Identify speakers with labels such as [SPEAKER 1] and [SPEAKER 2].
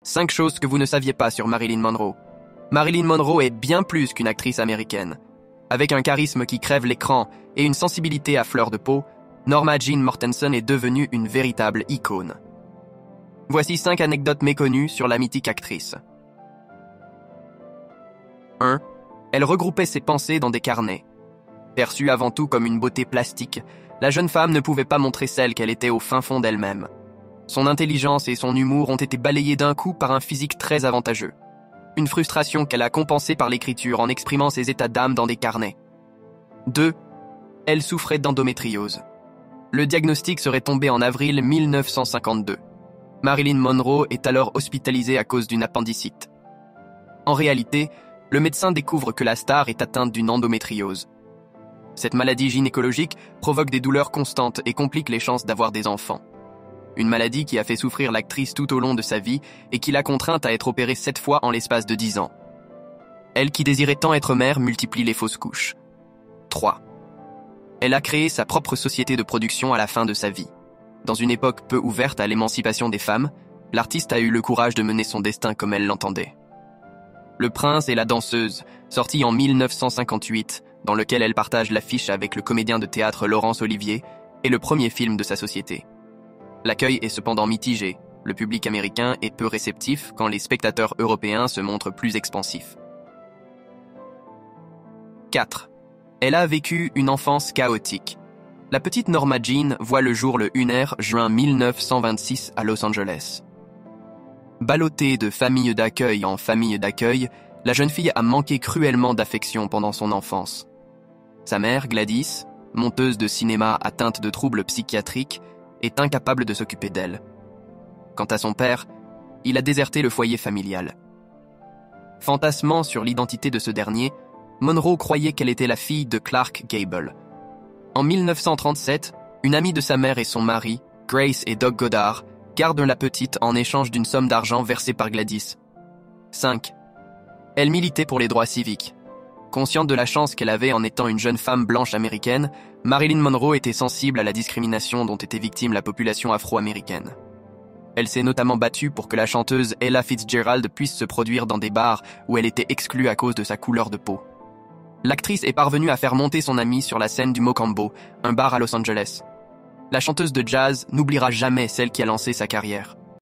[SPEAKER 1] 5 choses que vous ne saviez pas sur Marilyn Monroe. Marilyn Monroe est bien plus qu'une actrice américaine. Avec un charisme qui crève l'écran et une sensibilité à fleur de peau, Norma Jean Mortensen est devenue une véritable icône. Voici 5 anecdotes méconnues sur la mythique actrice. 1. Elle regroupait ses pensées dans des carnets. Perçue avant tout comme une beauté plastique, la jeune femme ne pouvait pas montrer celle qu'elle était au fin fond d'elle-même. Son intelligence et son humour ont été balayés d'un coup par un physique très avantageux. Une frustration qu'elle a compensée par l'écriture en exprimant ses états d'âme dans des carnets. 2. Elle souffrait d'endométriose. Le diagnostic serait tombé en avril 1952. Marilyn Monroe est alors hospitalisée à cause d'une appendicite. En réalité, le médecin découvre que la star est atteinte d'une endométriose. Cette maladie gynécologique provoque des douleurs constantes et complique les chances d'avoir des enfants. Une maladie qui a fait souffrir l'actrice tout au long de sa vie et qui l'a contrainte à être opérée 7 fois en l'espace de 10 ans. Elle qui désirait tant être mère multiplie les fausses couches. 3. Elle a créé sa propre société de production à la fin de sa vie. Dans une époque peu ouverte à l'émancipation des femmes, l'artiste a eu le courage de mener son destin comme elle l'entendait. Le prince et la danseuse, sorti en 1958, dans lequel elle partage l'affiche avec le comédien de théâtre Laurence Olivier, est le premier film de sa société. L'accueil est cependant mitigé. Le public américain est peu réceptif quand les spectateurs européens se montrent plus expansifs. 4. Elle a vécu une enfance chaotique. La petite Norma Jean voit le jour le 1er juin 1926 à Los Angeles. Ballottée de famille d'accueil en famille d'accueil, la jeune fille a manqué cruellement d'affection pendant son enfance. Sa mère, Gladys, monteuse de cinéma atteinte de troubles psychiatriques, est incapable de s'occuper d'elle. Quant à son père, il a déserté le foyer familial. Fantasmant sur l'identité de ce dernier, Monroe croyait qu'elle était la fille de Clark Gable. En 1937, une amie de sa mère et son mari, Grace et Doug Goddard, gardent la petite en échange d'une somme d'argent versée par Gladys. 5. Elle militait pour les droits civiques. Consciente de la chance qu'elle avait en étant une jeune femme blanche américaine, Marilyn Monroe était sensible à la discrimination dont était victime la population afro-américaine. Elle s'est notamment battue pour que la chanteuse Ella Fitzgerald puisse se produire dans des bars où elle était exclue à cause de sa couleur de peau. L'actrice est parvenue à faire monter son amie sur la scène du Mocambo, un bar à Los Angeles. La chanteuse de jazz n'oubliera jamais celle qui a lancé sa carrière.